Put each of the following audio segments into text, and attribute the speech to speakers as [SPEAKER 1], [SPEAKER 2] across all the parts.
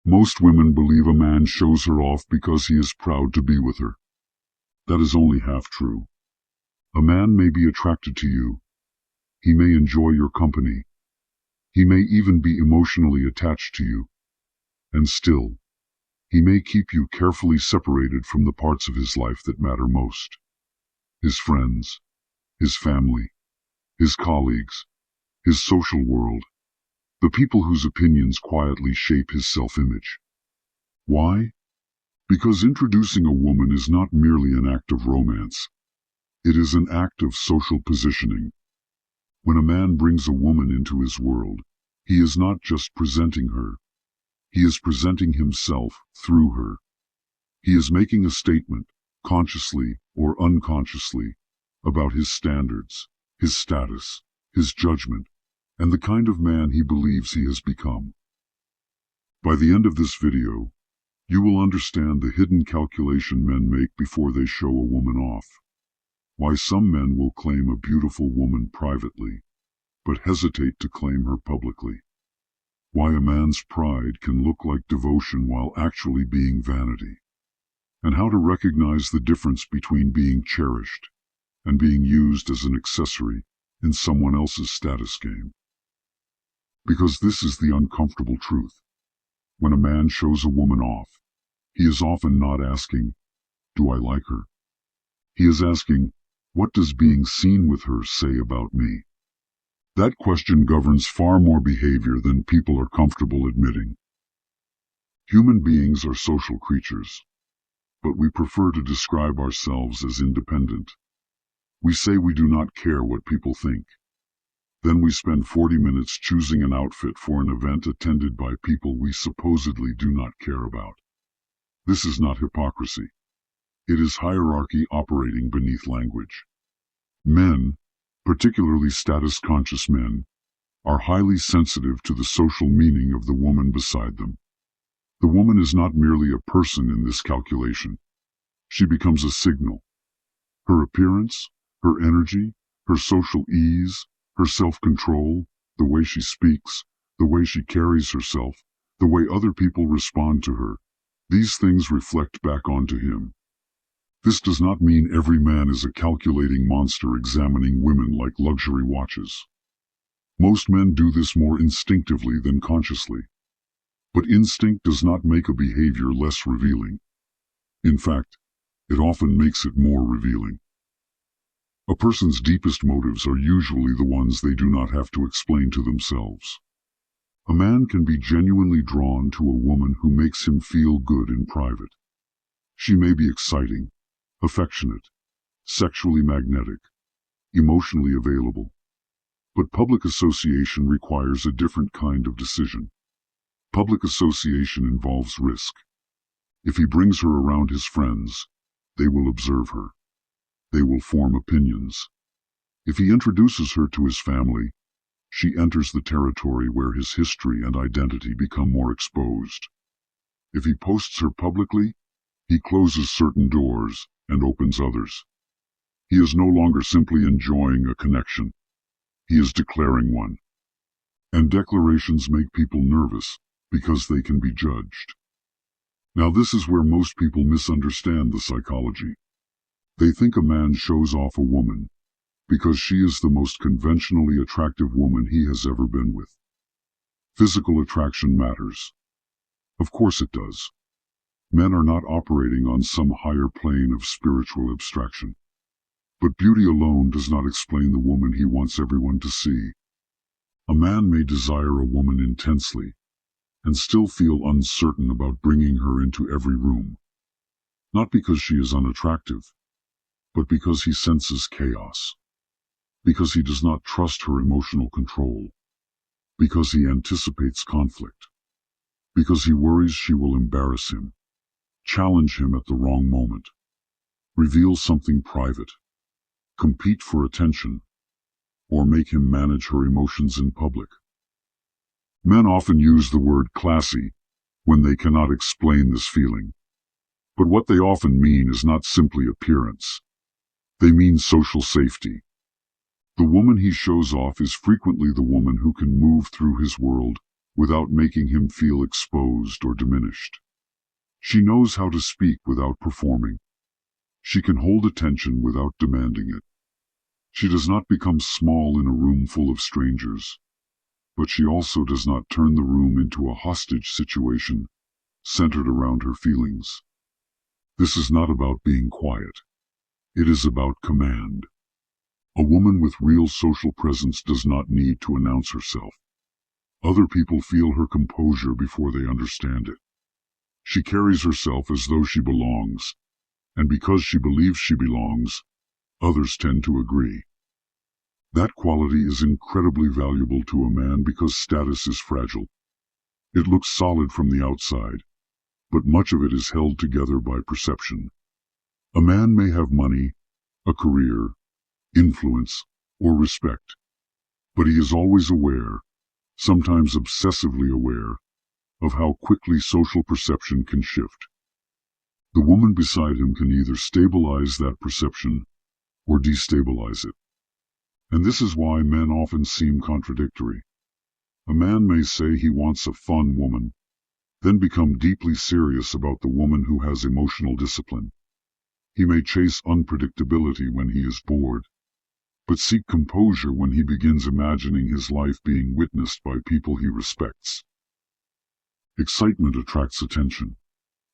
[SPEAKER 1] Most women believe a man shows her off because he is proud to be with her. That is only half true. A man may be attracted to you. He may enjoy your company. He may even be emotionally attached to you. And still, he may keep you carefully separated from the parts of his life that matter most. His friends, his family, his colleagues, his social world, the people whose opinions quietly shape his self-image. Why? Because introducing a woman is not merely an act of romance. It is an act of social positioning. When a man brings a woman into his world, he is not just presenting her. He is presenting himself through her. He is making a statement, consciously or unconsciously, about his standards, his status, his judgment, and the kind of man he believes he has become. By the end of this video, you will understand the hidden calculation men make before they show a woman off. Why some men will claim a beautiful woman privately, but hesitate to claim her publicly. Why a man's pride can look like devotion while actually being vanity. And how to recognize the difference between being cherished and being used as an accessory in someone else's status game. Because this is the uncomfortable truth. When a man shows a woman off, he is often not asking, "Do I like her?" He is asking, "What does being seen with her say about me?" That question governs far more behavior than people are comfortable admitting. Human beings are social creatures, but we prefer to describe ourselves as independent. We say we do not care what people think. Then we spend 40 minutes choosing an outfit for an event attended by people we supposedly do not care about. This is not hypocrisy. It is hierarchy operating beneath language. Men, particularly status-conscious men, are highly sensitive to the social meaning of the woman beside them. The woman is not merely a person in this calculation. She becomes a signal. Her appearance, her energy, her social ease, her self-control, the way she speaks, the way she carries herself, the way other people respond to her, these things reflect back onto him. This does not mean every man is a calculating monster examining women like luxury watches. Most men do this more instinctively than consciously. But instinct does not make a behavior less revealing. In fact, it often makes it more revealing. A person's deepest motives are usually the ones they do not have to explain to themselves. A man can be genuinely drawn to a woman who makes him feel good in private. She may be exciting, affectionate, sexually magnetic, emotionally available. But public association requires a different kind of decision. Public association involves risk. If he brings her around his friends, they will observe her. They will form opinions. If he introduces her to his family, she enters the territory where his history and identity become more exposed. If he posts her publicly, he closes certain doors and opens others. He is no longer simply enjoying a connection. He is declaring one. And declarations make people nervous because they can be judged. Now this is where most people misunderstand the psychology. They think a man shows off a woman because she is the most conventionally attractive woman he has ever been with. Physical attraction matters. Of course it does. Men are not operating on some higher plane of spiritual abstraction. But beauty alone does not explain the woman he wants everyone to see. A man may desire a woman intensely and still feel uncertain about bringing her into every room. Not because she is unattractive, but because he senses chaos. Because he does not trust her emotional control. Because he anticipates conflict. Because he worries she will embarrass him, challenge him at the wrong moment, reveal something private, compete for attention, or make him manage her emotions in public. Men often use the word classy when they cannot explain this feeling. But what they often mean is not simply appearance. They mean social safety. The woman he shows off is frequently the woman who can move through his world without making him feel exposed or diminished. She knows how to speak without performing. She can hold attention without demanding it. She does not become small in a room full of strangers, but she also does not turn the room into a hostage situation centered around her feelings. This is not about being quiet. It is about command. A woman with real social presence does not need to announce herself. Other people feel her composure before they understand it. She carries herself as though she belongs, and because she believes she belongs, others tend to agree. That quality is incredibly valuable to a man because status is fragile. It looks solid from the outside, but much of it is held together by perception. A man may have money, a career, influence, or respect, but he is always aware, sometimes obsessively aware, of how quickly social perception can shift. The woman beside him can either stabilize that perception or destabilize it. And this is why men often seem contradictory. A man may say he wants a fun woman, then become deeply serious about the woman who has emotional discipline. He may chase unpredictability when he is bored, but seek composure when he begins imagining his life being witnessed by people he respects. Excitement attracts attention.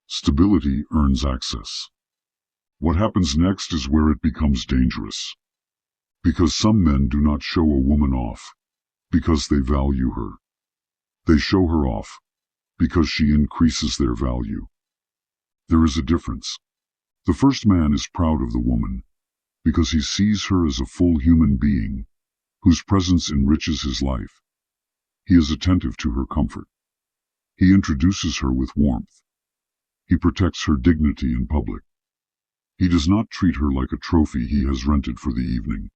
[SPEAKER 1] Stability earns access. What happens next is where it becomes dangerous. Because some men do not show a woman off because they value her. They show her off because she increases their value. There is a difference. The first man is proud of the woman because he sees her as a full human being whose presence enriches his life. He is attentive to her comfort. He introduces her with warmth. He protects her dignity in public. He does not treat her like a trophy he has rented for the evening.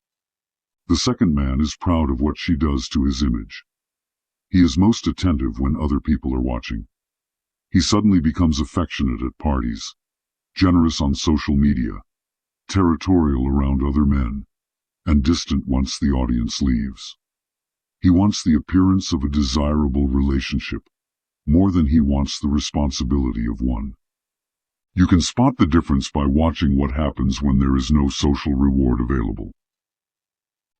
[SPEAKER 1] The second man is proud of what she does to his image. He is most attentive when other people are watching. He suddenly becomes affectionate at parties, generous on social media, territorial around other men, and distant once the audience leaves. He wants the appearance of a desirable relationship more than he wants the responsibility of one. You can spot the difference by watching what happens when there is no social reward available.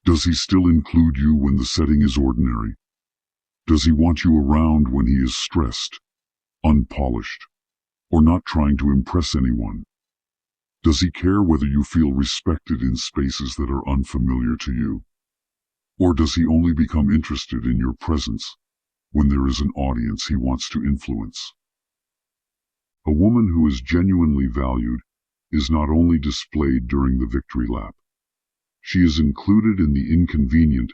[SPEAKER 1] Does he still include you when the setting is ordinary? Does he want you around when he is stressed, unpolished, or not trying to impress anyone? Does he care whether you feel respected in spaces that are unfamiliar to you? Or does he only become interested in your presence when there is an audience he wants to influence? A woman who is genuinely valued is not only displayed during the victory lap. She is included in the inconvenient,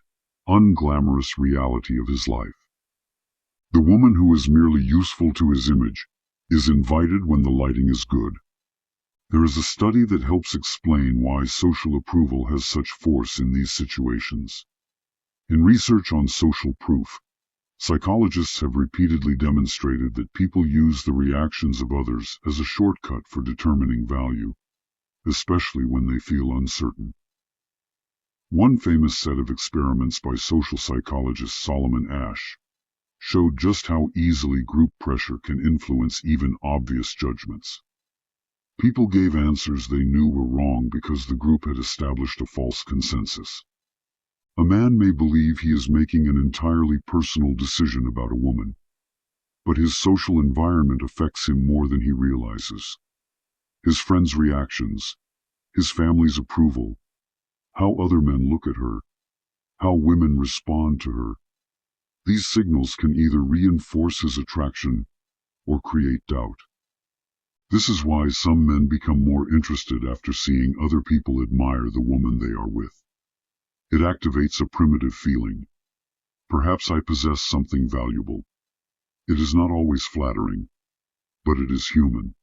[SPEAKER 1] unglamorous reality of his life. The woman who is merely useful to his image is invited when the lighting is good. There is a study that helps explain why social approval has such force in these situations. In research on social proof, psychologists have repeatedly demonstrated that people use the reactions of others as a shortcut for determining value, especially when they feel uncertain. One famous set of experiments by social psychologist Solomon Asch showed just how easily group pressure can influence even obvious judgments. People gave answers they knew were wrong because the group had established a false consensus. A man may believe he is making an entirely personal decision about a woman, but his social environment affects him more than he realizes. His friends' reactions, his family's approval, how other men look at her, how women respond to her. These signals can either reinforce his attraction or create doubt. This is why some men become more interested after seeing other people admire the woman they are with. It activates a primitive feeling. Perhaps I possess something valuable. It is not always flattering, but it is human.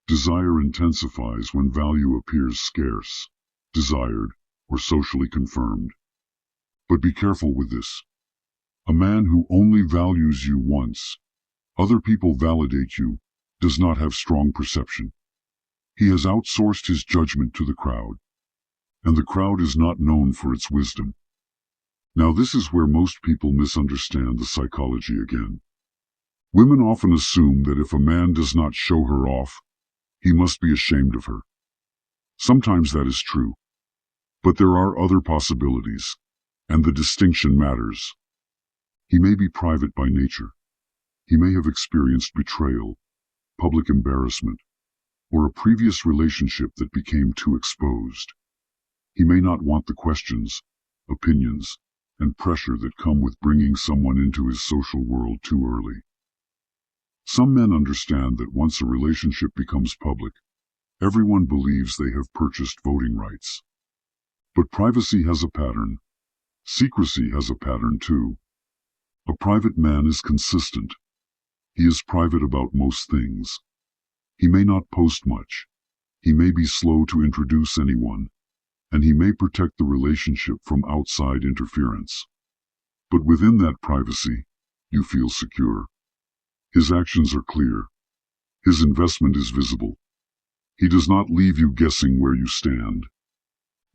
[SPEAKER 1] Desire intensifies when value appears scarce, desired, or socially confirmed. But be careful with this. A man who only values you once, other people validate you, does not have strong perception. He has outsourced his judgment to the crowd, and the crowd is not known for its wisdom. Now this is where most people misunderstand the psychology again. Women often assume that if a man does not show her off, he must be ashamed of her. Sometimes that is true, but there are other possibilities, and the distinction matters. He may be private by nature. He may have experienced betrayal, public embarrassment, or a previous relationship that became too exposed. He may not want the questions, opinions, and pressure that come with bringing someone into his social world too early. Some men understand that once a relationship becomes public, everyone believes they have purchased voting rights. But privacy has a pattern. Secrecy has a pattern too. A private man is consistent. He is private about most things. He may not post much. He may be slow to introduce anyone, and he may protect the relationship from outside interference. But within that privacy, you feel secure. His actions are clear. His investment is visible. He does not leave you guessing where you stand.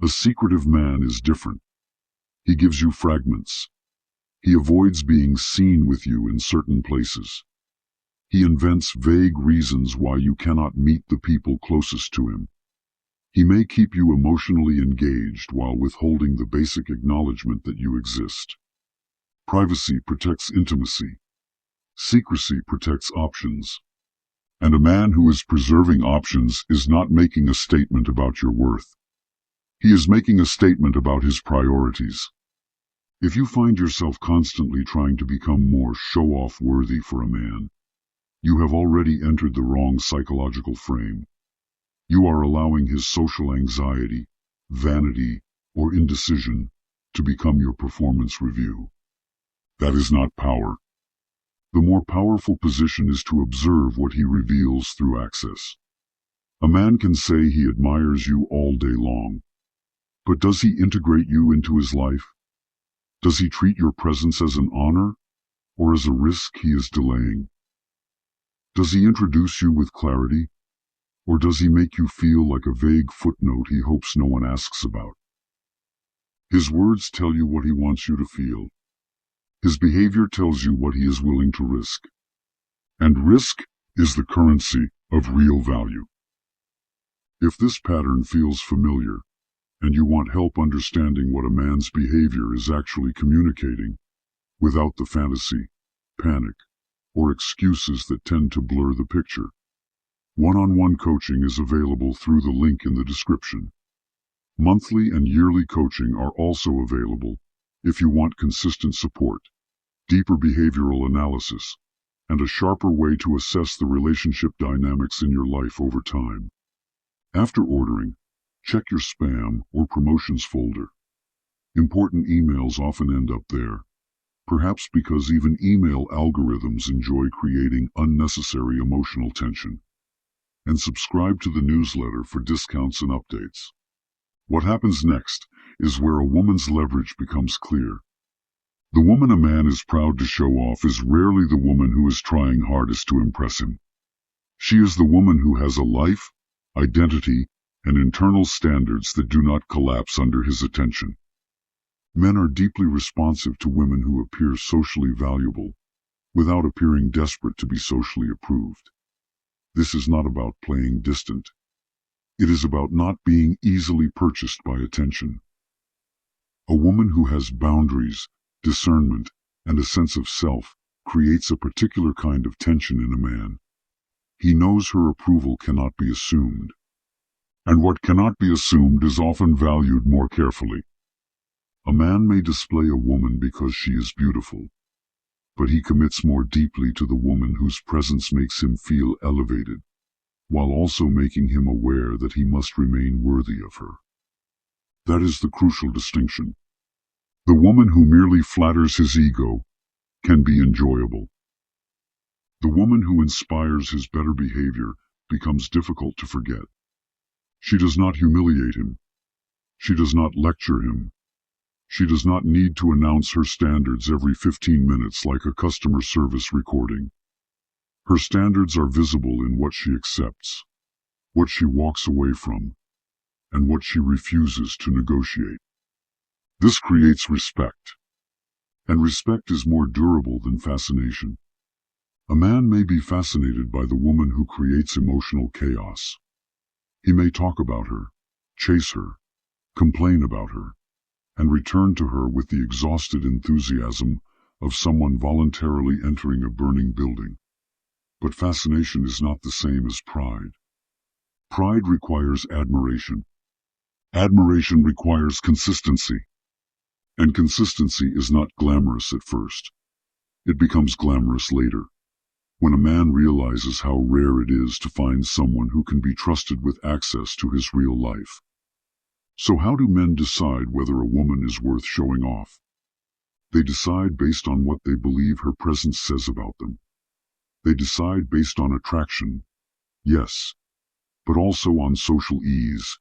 [SPEAKER 1] A secretive man is different. He gives you fragments. He avoids being seen with you in certain places. He invents vague reasons why you cannot meet the people closest to him. He may keep you emotionally engaged while withholding the basic acknowledgement that you exist. Privacy protects intimacy. Secrecy protects options. And a man who is preserving options is not making a statement about your worth. He is making a statement about his priorities. If you find yourself constantly trying to become more show-off worthy for a man, you have already entered the wrong psychological frame. You are allowing his social anxiety, vanity, or indecision to become your performance review. That is not power. The more powerful position is to observe what he reveals through access. A man can say he admires you all day long, but does he integrate you into his life? Does he treat your presence as an honor, or as a risk he is delaying? Does he introduce you with clarity, or does he make you feel like a vague footnote he hopes no one asks about? His words tell you what he wants you to feel. His behavior tells you what he is willing to risk. And risk is the currency of real value. If this pattern feels familiar, and you want help understanding what a man's behavior is actually communicating, without the fantasy, panic, or excuses that tend to blur the picture, one-on-one coaching is available through the link in the description. Monthly and yearly coaching are also available if you want consistent support, deeper behavioral analysis, and a sharper way to assess the relationship dynamics in your life over time. After ordering, check your spam or promotions folder. Important emails often end up there, perhaps because even email algorithms enjoy creating unnecessary emotional tension. And subscribe to the newsletter for discounts and updates. What happens next is where a woman's leverage becomes clear. The woman a man is proud to show off is rarely the woman who is trying hardest to impress him. She is the woman who has a life, identity, and internal standards that do not collapse under his attention. Men are deeply responsive to women who appear socially valuable, without appearing desperate to be socially approved. This is not about playing distant. It is about not being easily purchased by attention. A woman who has boundaries, discernment, and a sense of self creates a particular kind of tension in a man. He knows her approval cannot be assumed. And what cannot be assumed is often valued more carefully. A man may display a woman because she is beautiful, but he commits more deeply to the woman whose presence makes him feel elevated, while also making him aware that he must remain worthy of her. That is the crucial distinction. The woman who merely flatters his ego can be enjoyable. The woman who inspires his better behavior becomes difficult to forget. She does not humiliate him. She does not lecture him. She does not need to announce her standards every 15 minutes like a customer service recording. Her standards are visible in what she accepts, what she walks away from, and what she refuses to negotiate. This creates respect. And respect is more durable than fascination. A man may be fascinated by the woman who creates emotional chaos. He may talk about her, chase her, complain about her, and return to her with the exhausted enthusiasm of someone voluntarily entering a burning building. But fascination is not the same as pride. Pride requires admiration. Admiration requires consistency. And consistency is not glamorous at first. It becomes glamorous later, when a man realizes how rare it is to find someone who can be trusted with access to his real life. So how do men decide whether a woman is worth showing off? They decide based on what they believe her presence says about them. They decide based on attraction, yes, but also on social ease,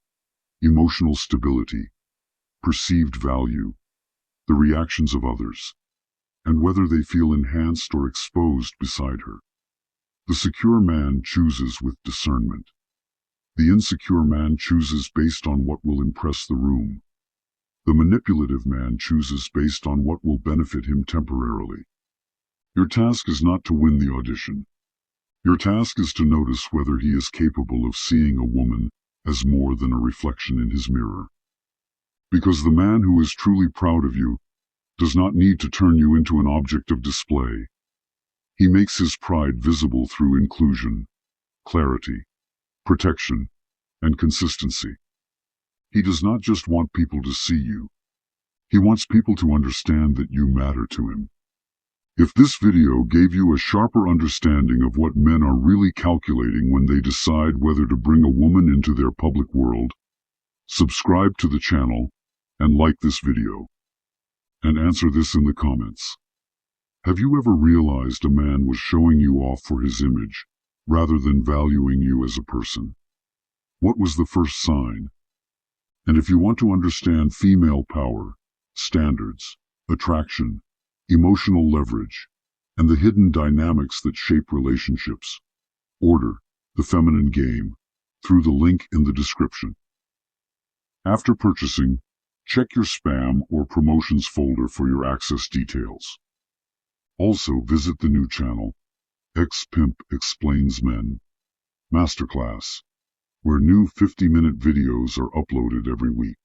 [SPEAKER 1] emotional stability, perceived value, the reactions of others, and whether they feel enhanced or exposed beside her. The secure man chooses with discernment. The insecure man chooses based on what will impress the room. The manipulative man chooses based on what will benefit him temporarily. Your task is not to win the audition. Your task is to notice whether he is capable of seeing a woman as more than a reflection in his mirror. Because the man who is truly proud of you does not need to turn you into an object of display. He makes his pride visible through inclusion, clarity, protection, and consistency. He does not just want people to see you. He wants people to understand that you matter to him. If this video gave you a sharper understanding of what men are really calculating when they decide whether to bring a woman into their public world, subscribe to the channel and like this video. And answer this in the comments. Have you ever realized a man was showing you off for his image, rather than valuing you as a person? What was the first sign? And if you want to understand female power, standards, attraction, emotional leverage, and the hidden dynamics that shape relationships, order The Feminine Game through the link in the description. After purchasing, check your spam or promotions folder for your access details. Also visit the new channel, X-Pimp Explains Men Masterclass, where new 50-minute videos are uploaded every week.